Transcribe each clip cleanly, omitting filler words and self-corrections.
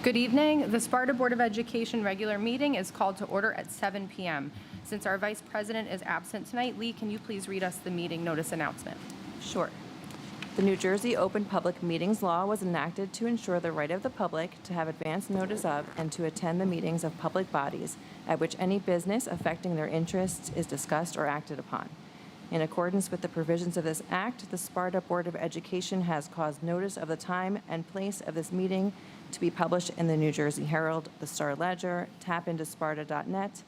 Good evening. The Sparta Board of Education regular meeting is called to order at 7 p.m. Since our Vice President is absent tonight, Lee, can you please read us the meeting notice announcement? Sure. The New Jersey Open Public Meetings Law was enacted to ensure the right of the public to have advance notice of and to attend the meetings of public bodies at which any business affecting their interests is discussed or acted upon. In accordance with the provisions of this act, the Sparta Board of Education has caused notice of the time and place of this meeting to be published in the New Jersey Herald, the Star Ledger, tapintosparta.net,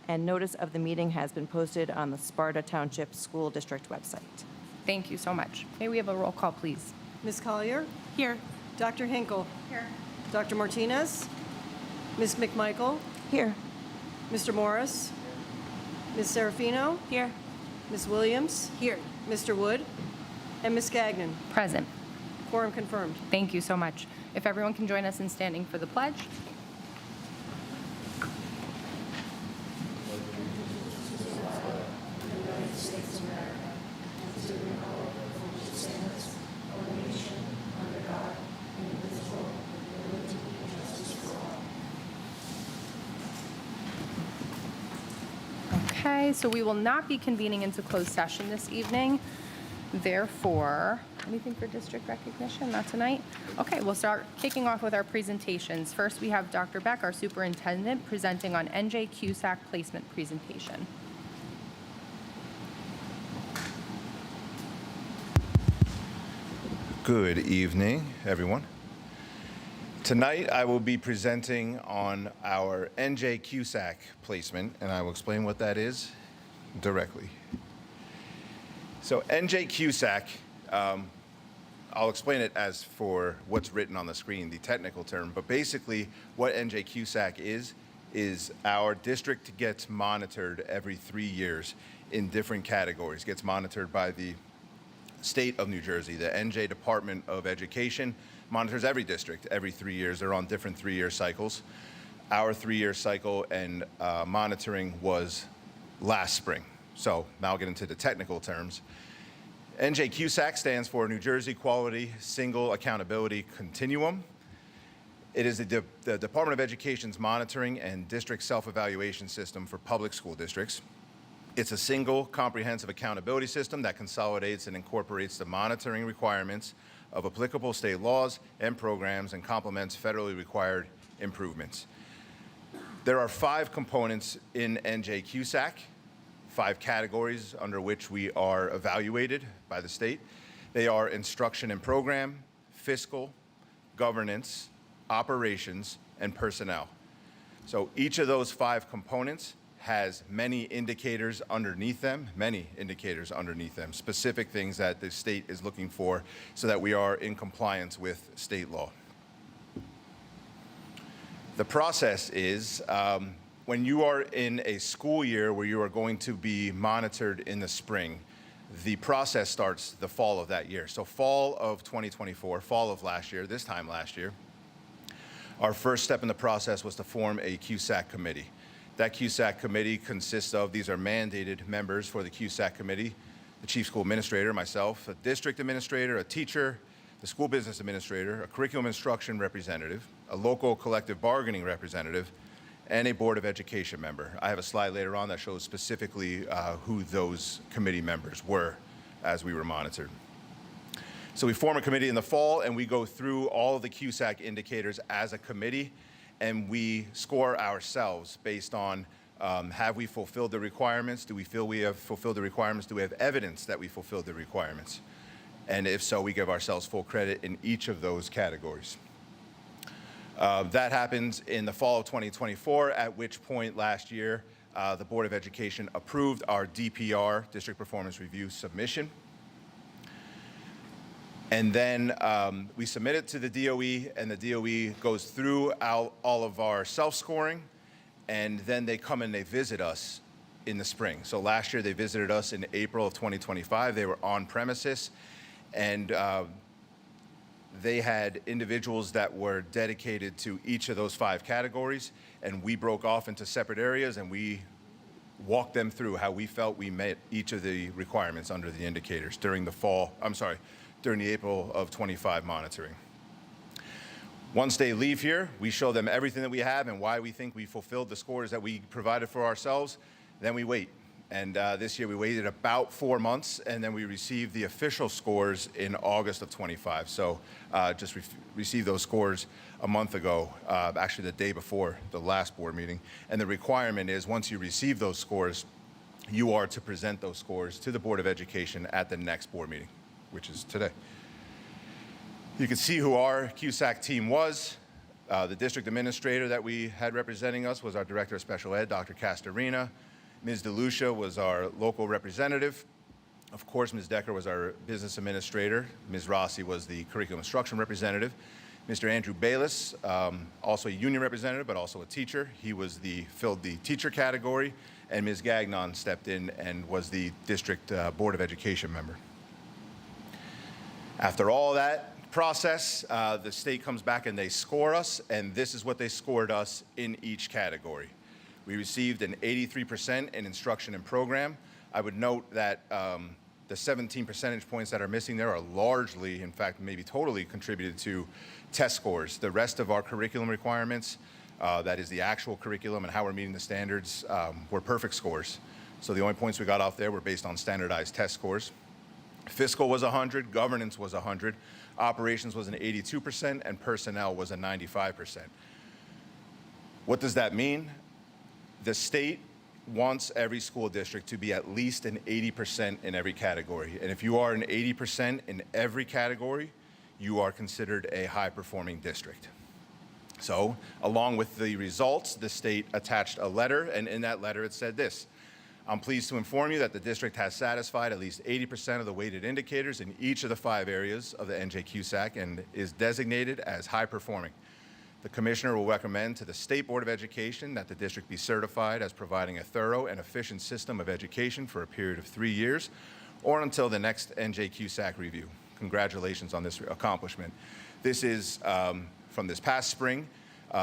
and notice of the meeting has been posted on the Sparta Township School District website. Thank you so much. May we have a roll call, please? Ms. Collier? Here. Dr. Hinkle? Here. Dr. Martinez? Ms. McMichael? Here. Mr. Morris? Ms. Serafino? Here. Ms. Williams? Here. Mr. Wood? And Ms. Gagnon. Present. Quorum confirmed. Thank you so much. If everyone can join us in standing for the pledge. Okay, so we will not be convening into closed session this evening. Therefore, anything for district recognition? Not tonight? Okay, we'll start kicking off with our presentations. First, we have Dr. Beck, our superintendent, presenting on NJ CUSAC placement presentation. Good evening, everyone. Tonight, I will be presenting on our NJ CUSAC placement, and I will explain what that is directly. So NJ CUSAC, I'll explain it as for what's written on the screen, the technical term, but basically what NJ CUSAC is our district gets monitored every 3 years in different categories, gets monitored by the state of New Jersey. The NJ Department of Education monitors every district every 3 years. They're on different 3-year cycles. Our 3-year cycle and monitoring was last spring. So now I'll get into the technical terms. NJ CUSAC stands for New Jersey Quality Single Accountability Continuum. It is the Department of Education's monitoring and district self-evaluation system for public school districts. It's a single comprehensive accountability system that consolidates and incorporates the monitoring requirements of applicable state laws and programs and complements federally required improvements. There are 5 components in NJ CUSAC, 5 categories under which we are evaluated by the state. They are instruction and program, fiscal, governance, operations, and personnel. So each of those 5 components has many indicators underneath them, specific things that the state is looking for so that we are in compliance with state law. The process is when you are in a school year where you are going to be monitored in the spring, the process starts the fall of that year. So fall of 2024, fall of last year, this time last year, our first step in the process was to form a CUSAC committee. That CUSAC committee consists of, these are mandated members for the CUSAC committee, the chief school administrator, myself, a district administrator, a teacher, the school business administrator, a curriculum instruction representative, a local collective bargaining representative, and a Board of Education member. I have a slide later on that shows specifically who those committee members were as we were monitored. So we form a committee in the fall and we go through all of the CUSAC indicators as a committee and we score ourselves based on have we fulfilled the requirements? Do we feel we have fulfilled the requirements? Do we have evidence that we fulfilled the requirements? And if so, we give ourselves full credit in each of those categories. That happens in the fall of 2024, at which point last year, the Board of Education approved our DPR, District Performance Review submission. And then we submit it to the DOE, and the DOE goes through all of our self-scoring, and then they come and they visit us in the spring. So last year they visited us in April of 2025. They were on premises, and they had individuals that were dedicated to each of those 5 categories, and we broke off into separate areas, and we walked them through how we felt we met each of the requirements under the indicators during the April of 25 monitoring. Once they leave here, we show them everything that we have and why we think we fulfilled the scores that we provided for ourselves. Then we wait. And this year we waited about 4 months, and then we received the official scores in August of 25. So just received those scores a month ago, actually the day before the last board meeting. And the requirement is once you receive those scores, you are to present those scores to the Board of Education at the next board meeting, which is today. You can see who our CUSAC team was. The district administrator that we had representing us was our Director of Special Ed, Dr. Castorina. Ms. DeLucia was our local representative. Of course, Ms. Decker was our business administrator. Ms. Rossi was the curriculum instruction representative. Mr. Andrew Bayless, also a union representative, but also a teacher. He filled the teacher category, and Ms. Gagnon stepped in and was the district Board of Education member. After all that process, the state comes back and they score us, and this is what they scored us in each category. We received an 83% in instruction and program. I would note that the 17 percentage points that are missing there are largely, in fact, maybe totally contributed to test scores. The rest of our curriculum requirements, that is the actual curriculum and how we're meeting the standards, were perfect scores. So the only points we got off there were based on standardized test scores. Fiscal was 100, governance was 100, operations was an 82%, and personnel was a 95%. What does that mean? The state wants every school district to be at least an 80% in every category. And if you are an 80% in every category, you are considered a high-performing district. So, along with the results, the state attached a letter, and in that letter it said this: I'm pleased to inform you that the district has satisfied at least 80% of the weighted indicators in each of the 5 areas of the NJQSAC and is designated as high-performing. The Commissioner will recommend to the State Board of Education that the district be certified as providing a thorough and efficient system of education for a period of 3 years or until the next NJQSAC review. Congratulations on this accomplishment. This is from this past spring.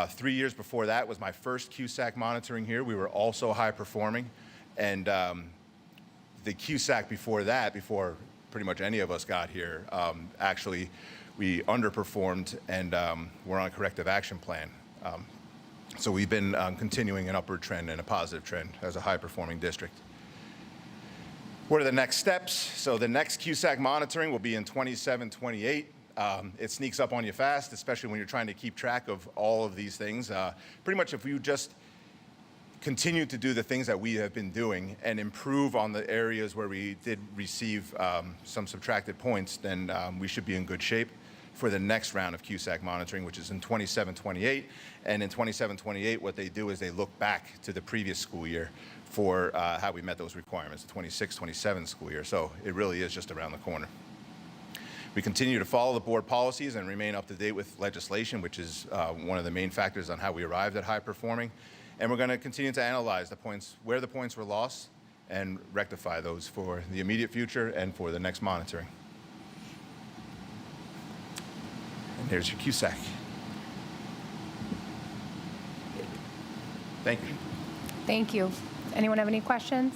3 years before that was my first CUSAC monitoring here. We were also high performing. And the CUSAC before that, before pretty much any of us got here, actually we underperformed and we're on a corrective action plan. So we've been continuing an upward trend and a positive trend as a high-performing district. What are the next steps? So the next CUSAC monitoring will be in 27-28. It sneaks up on you fast, especially when you're trying to keep track of all of these things. Pretty much if you just continue to do the things that we have been doing and improve on the areas where we did receive some subtracted points, then we should be in good shape for the next round of CUSAC monitoring, which is in 27-28. And in 27-28, what they do is they look back to the previous school year for how we met those requirements, the 26-27 school year. So it really is just around the corner. We continue to follow the board policies and remain up to date with legislation, which is one of the main factors on how we arrived at high performing. And we're going to continue to analyze the points, where the points were lost, and rectify those for the immediate future and for the next monitoring. And there's your CUSAC. Thank you. Thank you. Anyone have any questions?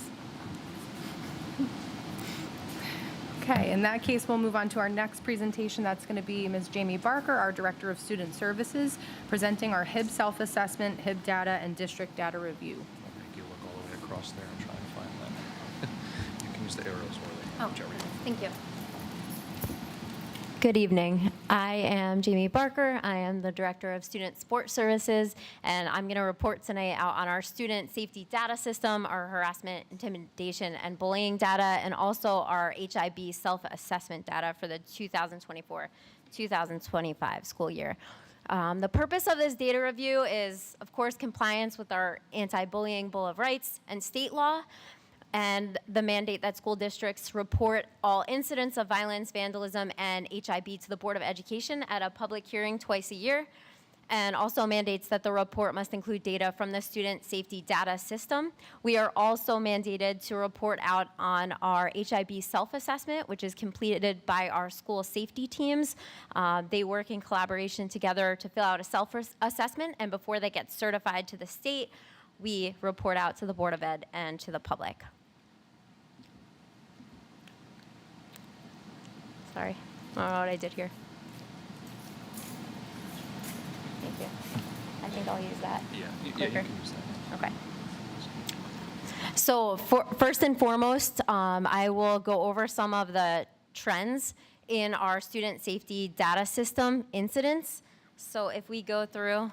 Okay, in that case, we'll move on to our next presentation. That's going to be Ms. Jamie Barker, our Director of Student Services, presenting our HIB self-assessment, HIB data, and district data review. I'll make you look all the way across there and try to find that. You can use the arrows where they whichever you want. Thank you. Good evening. I am Jamie Barker. I am the Director of Student Support Services, and I'm going to report tonight out on our student safety data system, our harassment, intimidation, and bullying data, and also our HIB self-assessment data for the 2024-2025 school year. The purpose of this data review is, of course, compliance with our anti-bullying Bill of Rights and state law, and the mandate that school districts report all incidents of violence, vandalism, and HIB to the Board of Education at a public hearing twice a year, and also mandates that the report must include data from the student safety data system. We are also mandated to report out on our HIB self-assessment, which is completed by our school safety teams. They work in collaboration together to fill out a self-assessment, and before they get certified to the state, we report out to the Board of Ed and to the public. Sorry, I don't know what I did here. Thank you. I think I'll use that. Yeah, you Clicker. can use that. Okay. So first and foremost, I will go over some of the trends in our student safety data system incidents. So if we go through,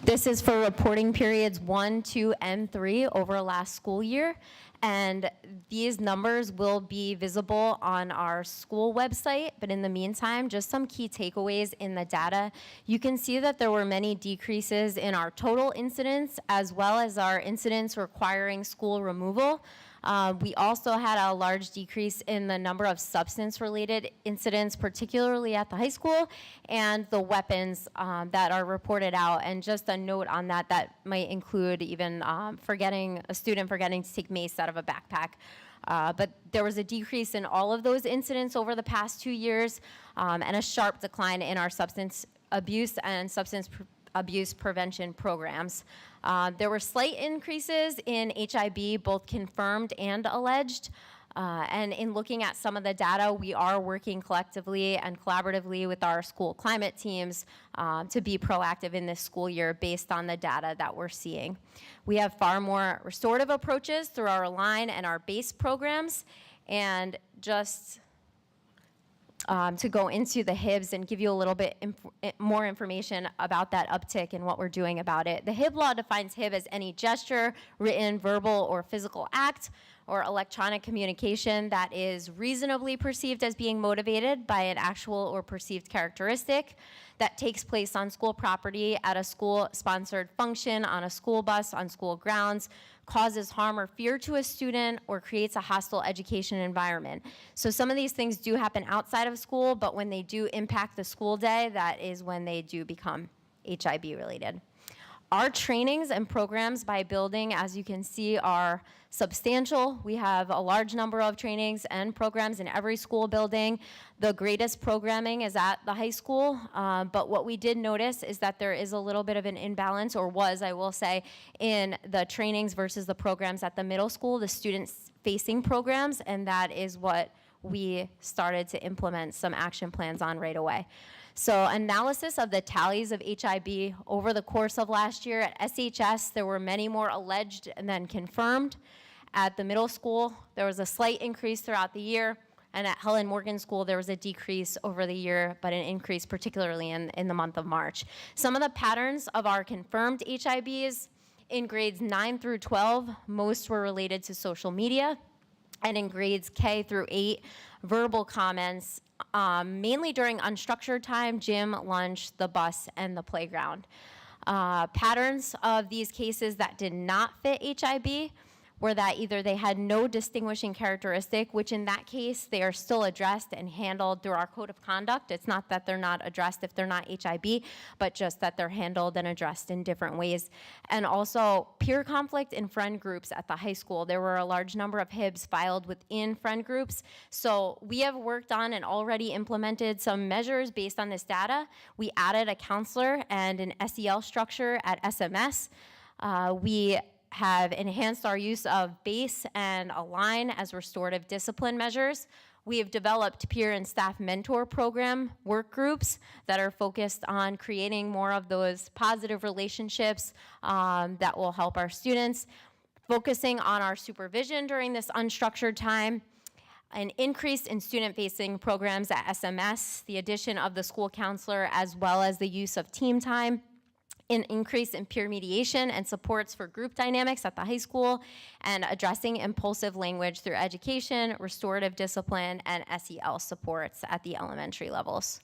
this is for reporting periods 1, 2, and 3 over last school year. And these numbers will be visible on our school website. But in the meantime, just some key takeaways in the data. You can see that there were many decreases in our total incidents, as well as our incidents requiring school removal. We also had a large decrease in the number of substance-related incidents, particularly at the high school, and the weapons that are reported out. And just a note on that, that might include even a student forgetting to take mace out of a backpack. But there was a decrease in all of those incidents over the past 2 years, and a sharp decline in our substance abuse and substance abuse prevention programs. There were slight increases in HIB, both confirmed and alleged. And in looking at some of the data, we are working collectively and collaboratively with our school climate teams to be proactive in this school year based on the data that we're seeing. We have far more restorative approaches through our Align and our BASE programs. And just to go into the HIBs and give you a little bit more information about that uptick and what we're doing about it. The HIB law defines HIB as any gesture, written, verbal, or physical act or electronic communication that is reasonably perceived as being motivated by an actual or perceived characteristic that takes place on school property, at a school-sponsored function, on a school bus, on school grounds, causes harm or fear to a student, or creates a hostile education environment. So some of these things do happen outside of school, but when they do impact the school day, that is when they do become HIB related. Our trainings and programs by building, as you can see, are substantial. We have a large number of trainings and programs in every school building. The greatest programming is at the high school, but what we did notice is that there is a little bit of an imbalance, or was, I will say, in the trainings versus the programs at the middle school, the student-facing programs, and that is what we started to implement some action plans on right away. So analysis of the tallies of HIB over the course of last year. At SHS, there were many more alleged than confirmed. At the middle school, there was a slight increase throughout the year. And at Helen Morgan School, there was a decrease over the year, but an increase particularly in the month of March. Some of the patterns of our confirmed HIBs in grades 9 through 12, most were related to social media. And in grades K through 8, verbal comments, mainly during unstructured time, gym, lunch, the bus, and the playground. Patterns of these cases that did not fit HIB were that either they had no distinguishing characteristic, which in that case, they are still addressed and handled through our code of conduct. It's not that they're not addressed if they're not HIB, but just that they're handled and addressed in different ways. And also peer conflict in friend groups at the high school. There were a large number of HIBs filed within friend groups. So we have worked on and already implemented some measures based on this data. We added a counselor and an SEL structure at SMS. We have enhanced our use of BASE and Align as restorative discipline measures. We have developed peer and staff mentor program work groups that are focused on creating more of those positive relationships that will help our students, focusing on our supervision during this unstructured time, an increase in student-facing programs at SMS, the addition of the school counselor, as well as the use of team time, an increase in peer mediation and supports for group dynamics at the high school, and addressing impulsive language through education, restorative discipline, and SEL supports at the elementary levels.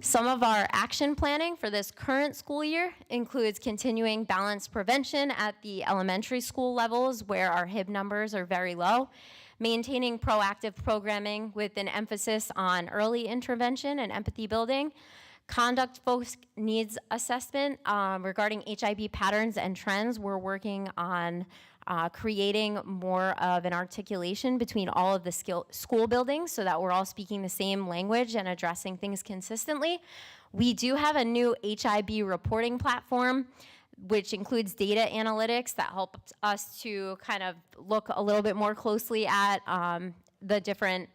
Some of our action planning for this current school year includes continuing balanced prevention at the elementary school levels where our HIB numbers are very low, maintaining proactive programming with an emphasis on early intervention and empathy building, conduct-focused needs assessment regarding HIB patterns and trends. We're working on creating more of an articulation between all of the school buildings so that we're all speaking the same language and addressing things consistently. We do have a new HIB reporting platform, which includes data analytics that helps us to kind of look a little bit more closely at the different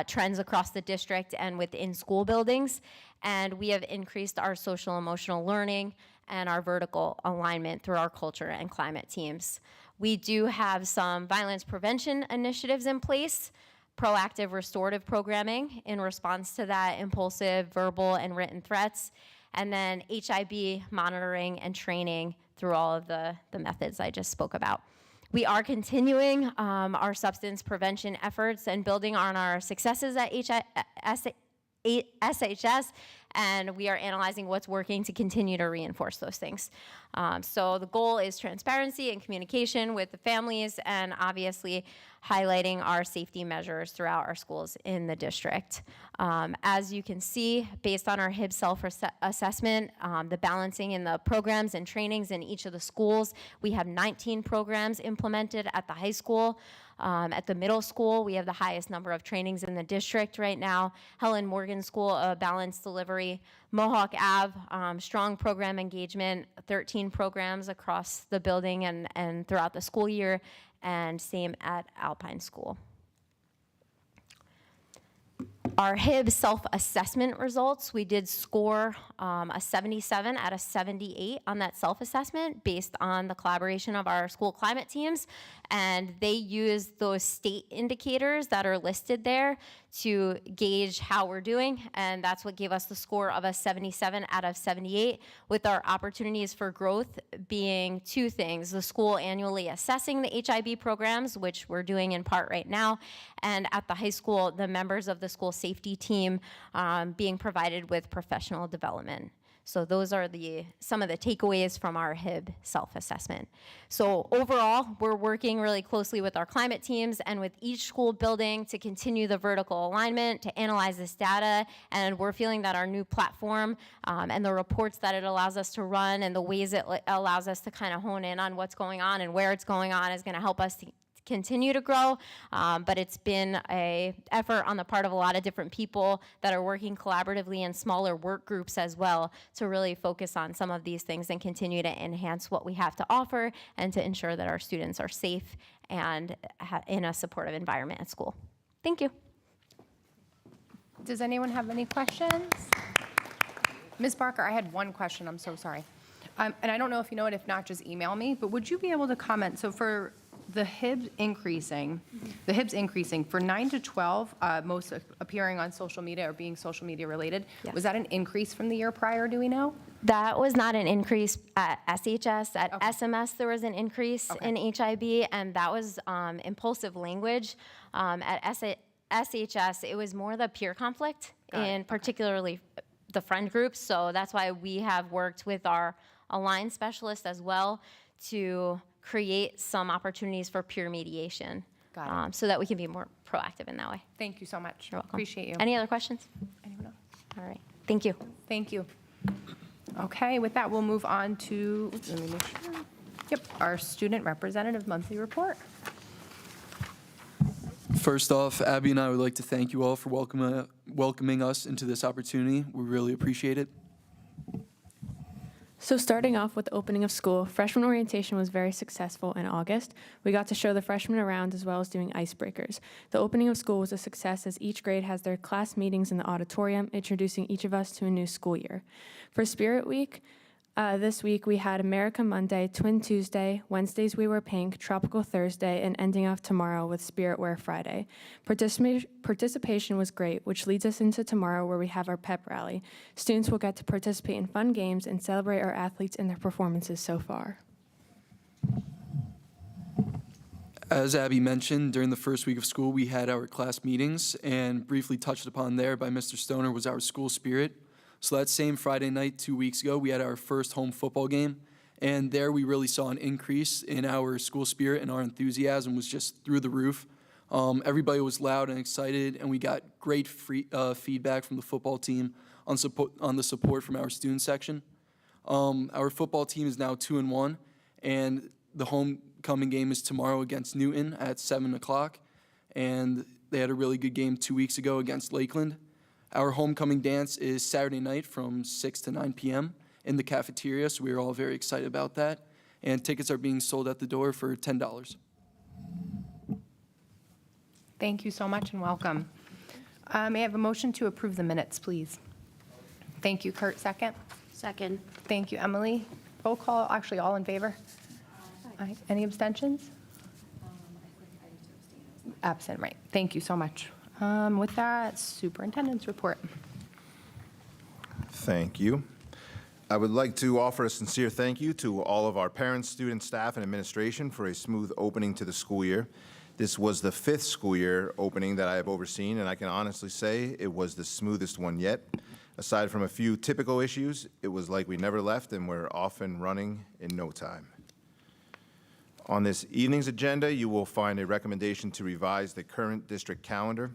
trends across the district and within school buildings. And we have increased our social emotional learning and our vertical alignment through our culture and climate teams. We do have some violence prevention initiatives in place, proactive restorative programming in response to that impulsive verbal and written threats, and then HIB monitoring and training through all of the methods I just spoke about. We are continuing our substance prevention efforts and building on our successes at SHS, and we are analyzing what's working to continue to reinforce those things. So the goal is transparency and communication with the families, and obviously highlighting our safety measures throughout our schools in the district. As you can see, based on our HIB self-assessment, the balancing in the programs and trainings in each of the schools, we have 19 programs implemented at the high school. At the middle school, we have the highest number of trainings in the district right now. Helen Morgan School, balanced delivery. Mohawk Ave, strong program engagement, 13 programs across the building and throughout the school year, and same at Alpine School. Our HIB self-assessment results, we did score a 77 out of 78 on that self-assessment based on the collaboration of our school climate teams, and they use those state indicators that are listed there to gauge how we're doing, and that's what gave us the score of a 77 out of 78, with our opportunities for growth being two things: the school annually assessing the HIB programs, which we're doing in part right now, and at the high school, the members of the school safety team being provided with professional development. So those are some of the takeaways from our HIB self-assessment. So overall, we're working really closely with our climate teams and with each school building to continue the vertical alignment, to analyze this data, and we're feeling that our new platform and the reports that it allows us to run and the ways it allows us to kind of hone in on what's going on and where it's going on is going to help us to continue to grow, but it's been an effort on the part of a lot of different people that are working collaboratively in smaller work groups as well to really focus on some of these things and continue to enhance what we have to offer and to ensure that our students are safe and in a supportive environment at school. Thank you. Does anyone have any questions? Ms. Barker, I had one question. I'm so sorry. And I don't know if you know it. If not, just email me. But would you be able to comment? So for the HIBs increasing for 9 to 12, most appearing on social media or being social media related, Yes. Was that an increase from the year prior, do we know? That was not an increase at SHS. At Okay. SMS, there was an increase in HIB, and that was impulsive language. At SHS, it was more the peer conflict, and particularly the friend groups. So that's why we have worked with our Align specialist as well to create some opportunities for peer mediation. Got it. So that we can be more proactive in that way. Thank you so much. You're welcome. Appreciate you. Any other questions? Anyone else? All right. Thank you. Thank you. Okay, with that, we'll move on to, let me make sure. Yep, our student representative monthly report. First off, Abby and I would like to thank you all for welcoming us into this opportunity. We really appreciate it. So starting off with the opening of school, freshman orientation was very successful in August. We got to show the freshmen around as well as doing icebreakers. The opening of school was a success as each grade has their class meetings in the auditorium, introducing each of us to a new school year. For Spirit Week, this week we had America Monday, Twin Tuesday, Wednesdays we were pink, Tropical Thursday, and ending off tomorrow with Spirit Wear Friday. Participation was great, which leads us into tomorrow where we have our pep rally. Students will get to participate in fun games and celebrate our athletes and their performances so far. As Abby mentioned, during the first week of school, we had our class meetings, and briefly touched upon there by Mr. Stoner was our school spirit. So that same Friday night 2 weeks ago, we had our first home football game, and there we really saw an increase in our school spirit, and our enthusiasm was just through the roof. Everybody was loud and excited, and we got great feedback from the football team on the support from our student section. Our football team is now 2-1, and the homecoming game is tomorrow against Newton at 7 o'clock, and they had a really good game 2 weeks ago against Lakeland. Our homecoming dance is Saturday night from 6 to 9 p.m. in the cafeteria, so we're all very excited about that. And tickets are being sold at the door for $10. Thank you so much and welcome. May I have a motion to approve the minutes, please? Thank you, Kurt. Second. Second. Thank you, Emily. Roll call, actually, all in favor? Aye. Any abstentions? Absent, right. Thank you so much. With that, superintendent's report. Thank you. I would like to offer a sincere thank you to all of our parents, students, staff, and administration for a smooth opening to the school year. This was the 5th school year opening that I have overseen, and I can honestly say it was the smoothest one yet. Aside from a few typical issues, it was like we never left and we're off and running in no time. On this evening's agenda, you will find a recommendation to revise the current district calendar.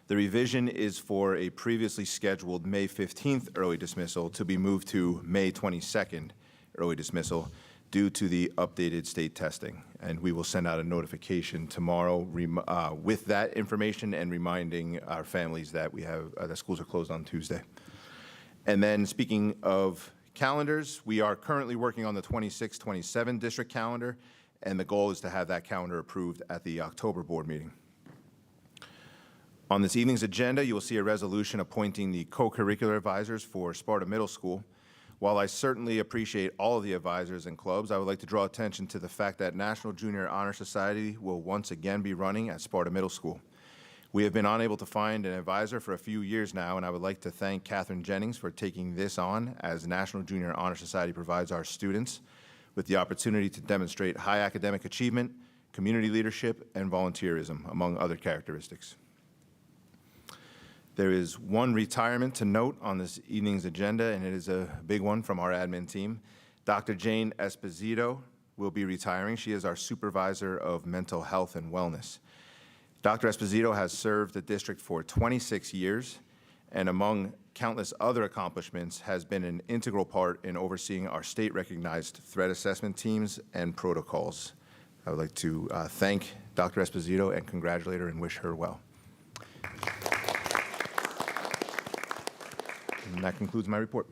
The revision is for a previously scheduled May 15th early dismissal to be moved to May 22nd early dismissal due to the updated state testing. And we will send out a notification tomorrow with that information and reminding our families that we have that schools are closed on Tuesday. And then speaking of calendars, we are currently working on the 26-27 district calendar, and the goal is to have that calendar approved at the October board meeting. On this evening's agenda, you will see a resolution appointing the co-curricular advisors for Sparta Middle School. While I certainly appreciate all of the advisors and clubs, I would like to draw attention to the fact that National Junior Honor Society will once again be running at Sparta Middle School. We have been unable to find an advisor for a few years now, and I would like to thank Catherine Jennings for taking this on as National Junior Honor Society provides our students with the opportunity to demonstrate high academic achievement, community leadership, and volunteerism, among other characteristics. There is one retirement to note on this evening's agenda, and it is a big one from our admin team. Dr. Jane Esposito will be retiring. She is our supervisor of mental health and wellness. Dr. Esposito has served the district for 26 years, and among countless other accomplishments, has been an integral part in overseeing our state-recognized threat assessment teams and protocols. I would like to thank Dr. Esposito and congratulate her and wish her well. And that concludes my report.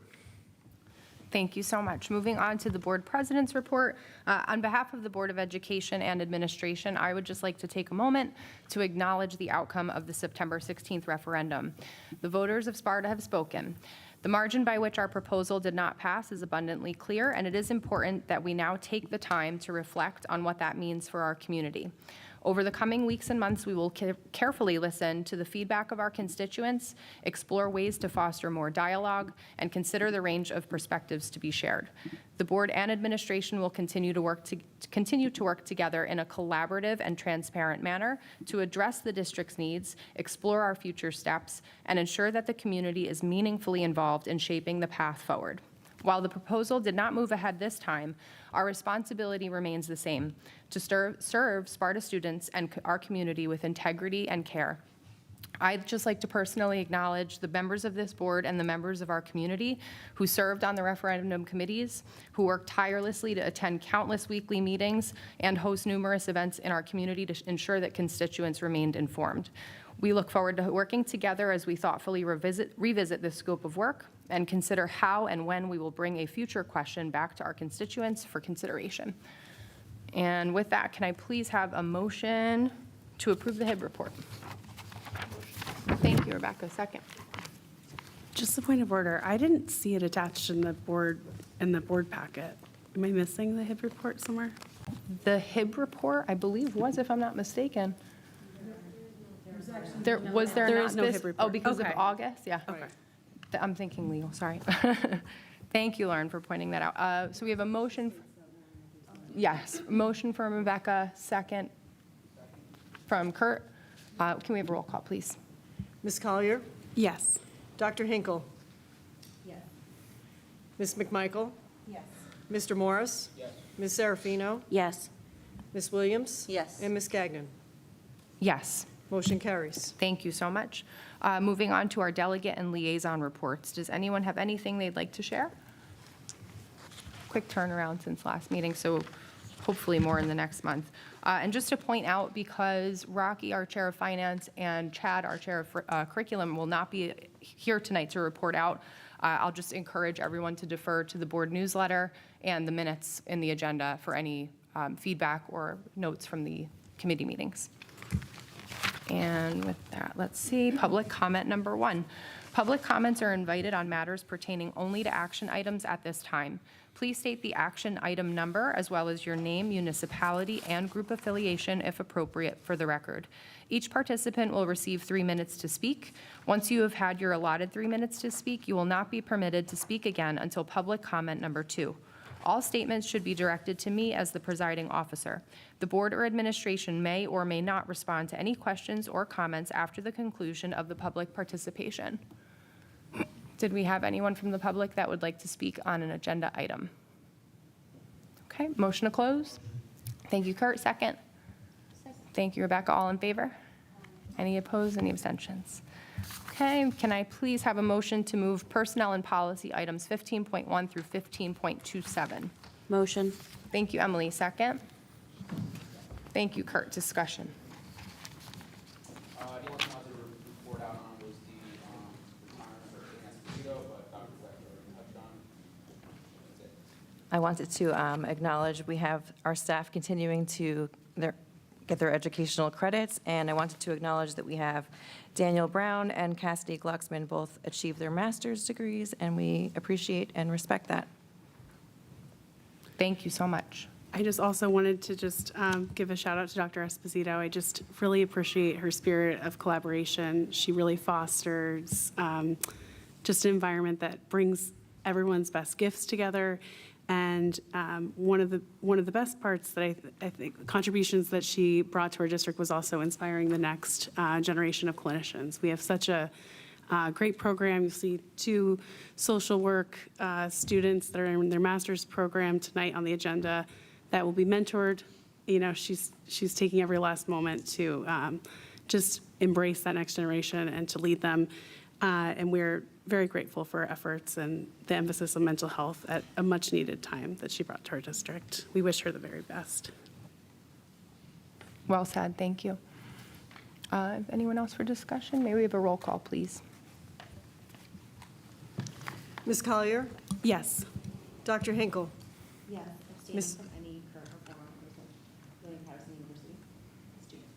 Thank you so much. Moving on to the board president's report. On behalf of the Board of Education and Administration, I would just like to take a moment to acknowledge the outcome of the September 16th referendum. The voters of Sparta have spoken. The margin by which our proposal did not pass is abundantly clear, and it is important that we now take the time to reflect on what that means for our community. Over the coming weeks and months, we will carefully listen to the feedback of our constituents, explore ways to foster more dialogue, and consider the range of perspectives to be shared. The board and administration will continue to work together in a collaborative and transparent manner to address the district's needs, explore our future steps, and ensure that the community is meaningfully involved in shaping the path forward. While the proposal did not move ahead this time, our responsibility remains the same, to serve Sparta students and our community with integrity and care. I'd just like to personally acknowledge the members of this board and the members of our community who served on the referendum committees, who worked tirelessly to attend countless weekly meetings and host numerous events in our community to ensure that constituents remained informed. We look forward to working together as we thoughtfully revisit this scope of work and consider how and when we will bring a future question back to our constituents for consideration. And with that, can I please have a motion to approve the HIB report? Thank you, Rebecca. Second. Just a point of order. I didn't see it attached in the board packet. Am I missing the HIB report somewhere? The HIB report, I believe, was, if I'm not mistaken. Was there There not is no this? HIB report. Oh, because of Okay. August? Yeah. Okay. I'm thinking legal, sorry. Thank you, Lauren, for pointing that out. So we have a motion. Yes, motion from Rebecca, second from Kurt. Can we have a roll call, please? Ms. Collier? Yes. Dr. Hinkle? Yes. Ms. McMichael? Yes. Mr. Morris? Yes. Ms. Serafino? Yes. Ms. Williams? Yes. And Ms. Gagnon? Yes. Motion carries. Thank you so much. Moving on to our delegate and liaison reports. Does anyone have anything they'd like to share? Quick turnaround since last meeting, so hopefully more in the next month. And just to point out, because Rocky, our chair of finance, and Chad, our chair of curriculum, will not be here tonight to report out, I'll just encourage everyone to defer to the board newsletter and the minutes in the agenda for any feedback or notes from the committee meetings. And with that, let's see, public comment number 1. Public comments are invited on matters pertaining only to action items at this time. Please state the action item number as well as your name, municipality, and group affiliation if appropriate for the record. Each participant will receive 3 minutes to speak. Once you have had your allotted 3 minutes to speak, you will not be permitted to speak again until public comment number 2. All statements should be directed to me as the presiding officer. The board or administration may or may not respond to any questions or comments after the conclusion of the public participation. Did we have anyone from the public that would like to speak on an agenda item? Okay, motion to close. Thank you, Kurt. Second. Thank you, Rebecca. All in favor? Any opposed? Any abstentions? Okay, can I please have a motion to move personnel and policy items 15.1 through 15.27? Motion. Thank you, Emily. Second. Thank you, Kurt. Discussion. The only one I wanted to report out on was the retirement for Esposito, but Dr. Becker already touched on. That's it. I wanted to acknowledge we have our staff continuing to get their educational credits, and I wanted to acknowledge that we have Daniel Brown and Cassidy Glucksman both achieve their master's degrees, and we appreciate and respect that. Thank you so much. I just also wanted to just give a shout out to Dr. Esposito. I just really appreciate her spirit of collaboration. She really fosters just an environment that brings everyone's best gifts together. And one of the best parts that I think contributions that she brought to our district was also inspiring the next generation of clinicians. We have such a great program. You'll see 2 social work students that are in their master's program tonight on the agenda that will be mentored. You know, she's taking every last moment to just embrace that next generation and to lead them. And we're very grateful for her efforts and the emphasis on mental health at a much-needed time that she brought to our district. We wish her the very best. Well said. Thank you. Anyone else for discussion? May we have a roll call, please? Ms. Collier? Yes. Dr. Hinkle? Yes. Miss- Abstaining from any current or former person, William Patterson University student.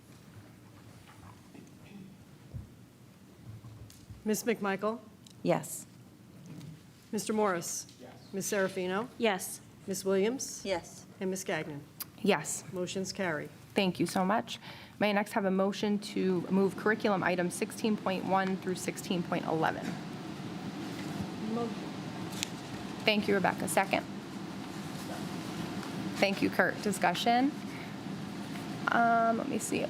Ms. McMichael? Yes. Mr. Morris? Yes. Ms. Serafino? Yes. Ms. Williams? Yes. And Ms. Gagnon? Yes. Motion's carry. Thank you so much. May I next have a motion to move curriculum items 16.1 through 16.11? Thank you, Rebecca. Second. Thank you, Kurt. Discussion? Let me see.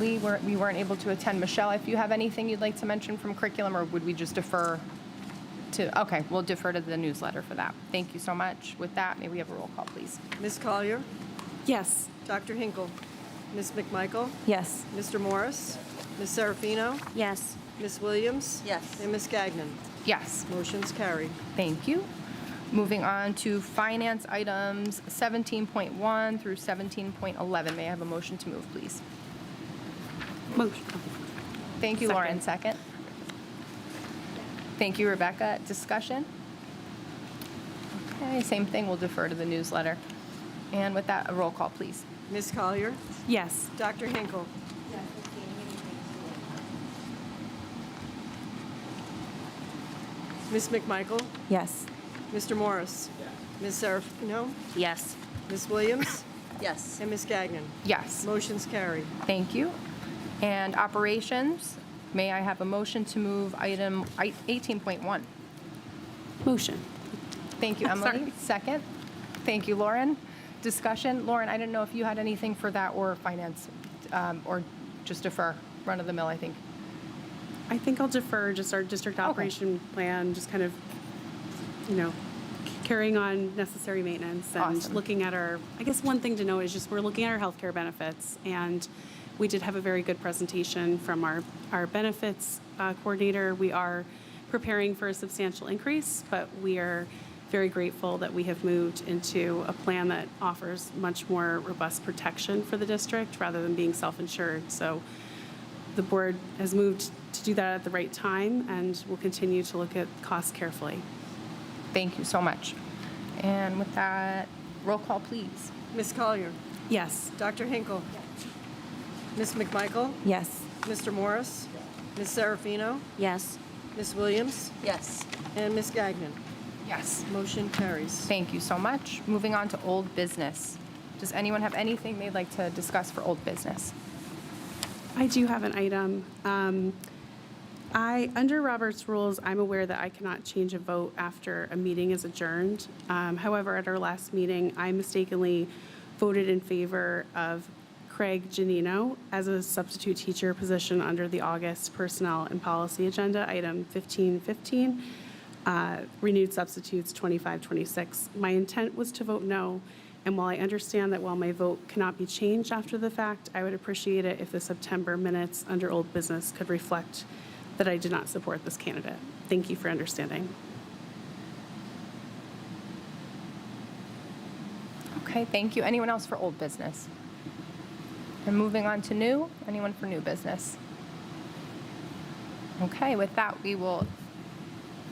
We weren't able to attend. Michelle, if you have anything you'd like to mention from curriculum, or would we just defer to, okay, we'll defer to the newsletter for that. Thank you so much. With that, may we have a roll call, please? Ms. Collier? Yes. Dr. Hinkle? Ms. McMichael? Yes. Mr. Morris? Ms. Serafino? Yes. Ms. Williams? Yes. And Ms. Gagnon? Yes. Motion's carried. Thank you. Moving on to finance items 17.1 through 17.11. May I have a motion to move, please? Motion. Thank you, Second. Lauren. Second. Thank you, Rebecca. Discussion? Okay, same thing. We'll defer to the newsletter. And with that, a roll call, please. Ms. Collier? Yes. Dr. Hinkle? Ms. McMichael? Yes. Mr. Morris? Ms. Serafino? Yes. Ms. Williams? Yes. And Ms. Gagnon? Yes. Motion's carried. Thank you. And operations, may I have a motion to move item 18.1? Motion. Thank you, Emily. Sorry. Second. Thank you, Lauren. Discussion? Lauren, I didn't know if you had anything for that or finance, or just defer, run of the mill, I think. I think I'll defer just our district Okay. operation plan, just kind of, carrying on necessary maintenance and Awesome. looking at I guess one thing to note is just we're looking at our healthcare benefits, and we did have a very good presentation from our benefits coordinator. We are preparing for a substantial increase, but we are very grateful that we have moved into a plan that offers much more robust protection for the district rather than being self-insured. So the board has moved to do that at the right time, and we'll continue to look at costs carefully. Thank you so much. And with that, roll call, please. Ms. Collier? Yes. Dr. Hinkle? Ms. McMichael? Yes. Mr. Morris? Ms. Serafino? Yes. Ms. Williams? Yes. And Ms. Gagnon? Yes. Motion carries. Thank you so much. Moving on to old business. Does anyone have anything they'd like to discuss for old business? I do have an item. Under Robert's rules, I'm aware that I cannot change a vote after a meeting is adjourned. However, at our last meeting, I mistakenly voted in favor of Craig Janino as a substitute teacher position under the August Personnel and Policy Agenda, item 1515, renewed substitutes 2526. My intent was to vote no, and while I understand that while my vote cannot be changed after the fact, I would appreciate it if the September minutes under old business could reflect that I did not support this candidate. Thank you for understanding. Okay, thank you. Anyone else for old business? And moving on to new. Anyone for new business? Okay, with that, we will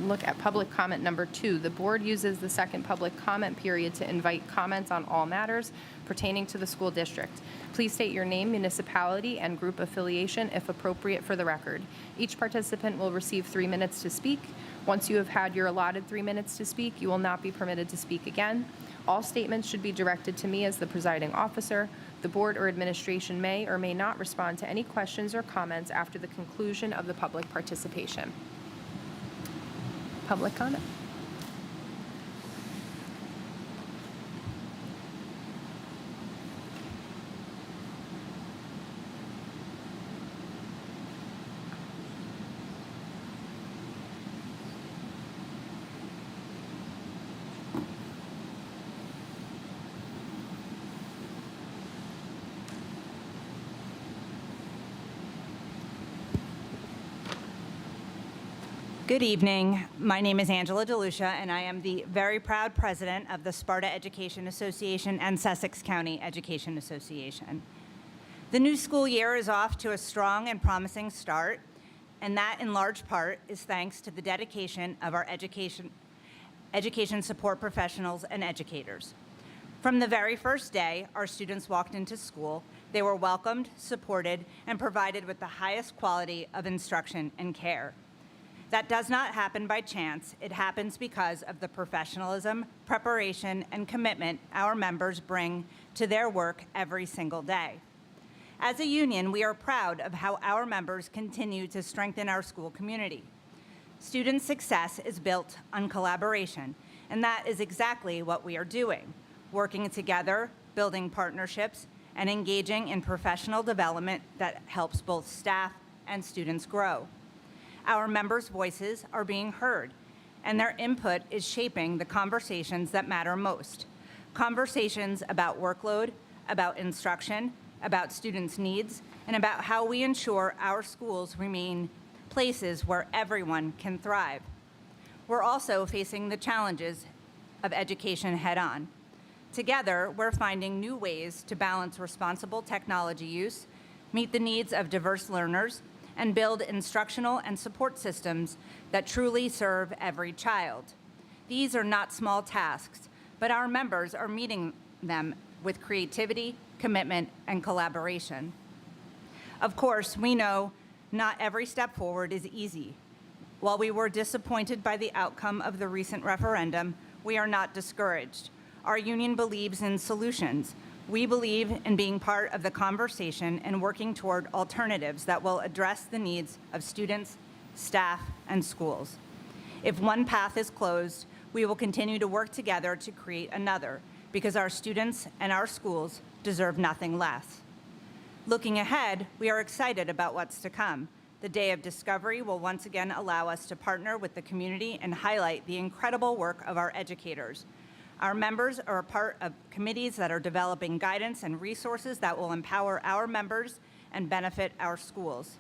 look at public comment number 2. The board uses the second public comment period to invite comments on all matters pertaining to the school district. Please state your name, municipality, and group affiliation if appropriate for the record. Each participant will receive 3 minutes to speak. Once you have had your allotted 3 minutes to speak, you will not be permitted to speak again. All statements should be directed to me as the presiding officer. The board or administration may or may not respond to any questions or comments after the conclusion of the public participation. Public comment? Good evening. My name is Angela DeLucia, and I am the very proud president of the Sparta Education Association and Sussex County Education Association. The new school year is off to a strong and promising start, and that in large part is thanks to the dedication of our education support professionals and educators. From the very first day our students walked into school, they were welcomed, supported, and provided with the highest quality of instruction and care. That does not happen by chance. It happens because of the professionalism, preparation, and commitment our members bring to their work every single day. As a union, we are proud of how our members continue to strengthen our school community. Student success is built on collaboration, and that is exactly what we are doing, working together, building partnerships, and engaging in professional development that helps both staff and students grow. Our members' voices are being heard, and their input is shaping the conversations that matter most. Conversations about workload, about instruction, about students' needs, and about how we ensure our schools remain places where everyone can thrive. We're also facing the challenges of education head-on. Together, we're finding new ways to balance responsible technology use, meet the needs of diverse learners, and build instructional and support systems that truly serve every child. These are not small tasks, but our members are meeting them with creativity, commitment, and collaboration. Of course, we know not every step forward is easy. While we were disappointed by the outcome of the recent referendum, we are not discouraged. Our union believes in solutions. We believe in being part of the conversation and working toward alternatives that will address the needs of students, staff, and schools. If one path is closed, we will continue to work together to create another, because our students and our schools deserve nothing less. Looking ahead, we are excited about what's to come. The Day of Discovery will once again allow us to partner with the community and highlight the incredible work of our educators. Our members are a part of committees that are developing guidance and resources that will empower our members and benefit our schools.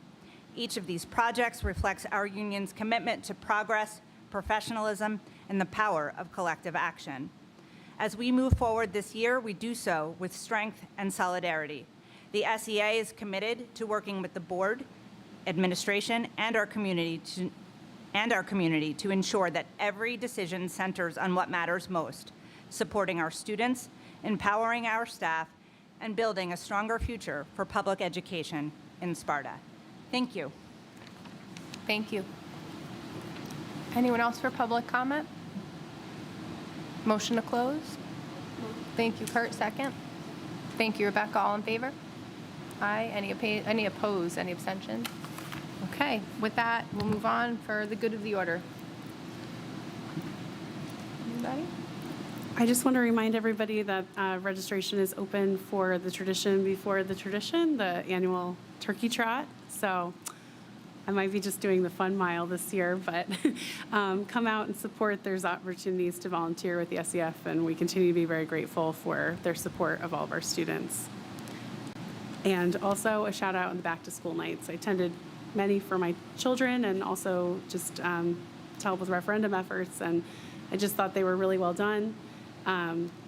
Each of these projects reflects our union's commitment to progress, professionalism, and the power of collective action. As we move forward this year, we do so with strength and solidarity. The SEA is committed to working with the board, administration, and our community to ensure that every decision centers on what matters most: supporting our students, empowering our staff, and building a stronger future for public education in Sparta. Thank you. Thank you. Anyone else for public comment? Motion to close? Thank you, Kurt, second. Thank you, Rebecca, all in favor? Aye, any opposed, any abstentions? Okay, with that, we'll move on for the good of the order. Anybody? I just want to remind everybody that registration is open for the tradition before the tradition, the annual turkey trot. So I might be just doing the fun mile this year, but come out and support. There's opportunities to volunteer with the SEF, and we continue to be very grateful for their support of all of our students. And also a shout out on the back to school nights. I attended many for my children and also just to help with referendum efforts. And I just thought they were really well done,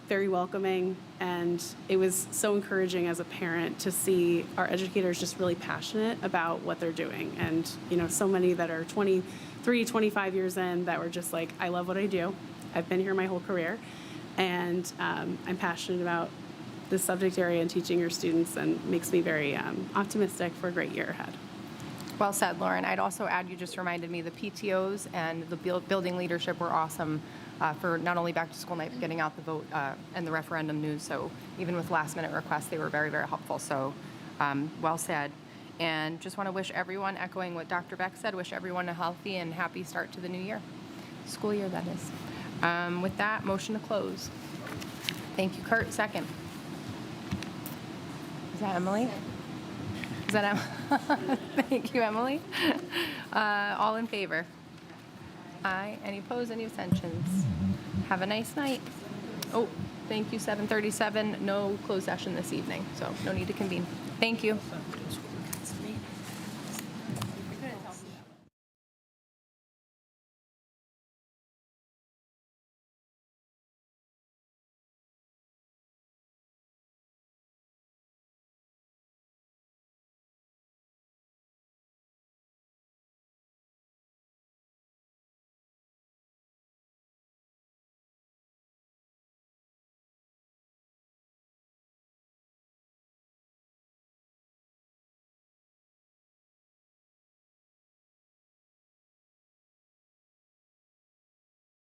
very welcoming. And it was so encouraging as a parent to see our educators just really passionate about what they're doing. And, you know, so many that are 23, 25 years in that were just like, I love what I do. I've been here my whole career. And I'm passionate about this subject area and teaching your students, and makes me very optimistic for a great year ahead. Well said, Lauren. I'd also add, you just reminded me, the PTOs and the building leadership were awesome for not only back to school night, but getting out the vote and the referendum news. So even with last minute requests, they were very, very helpful. So well said. And just want to wish everyone, echoing what Dr. Beck said, wish everyone a healthy and happy start to the new year. School year, that is. With that, motion to close. Thank you, Kurt. Second. Is that Emily? Is that Emily? Thank you, Emily. All in favor? Aye. Any opposed? Any abstentions? Have a nice night. Oh, thank you, 7:37. No closed session this evening, so no need to convene. Thank you.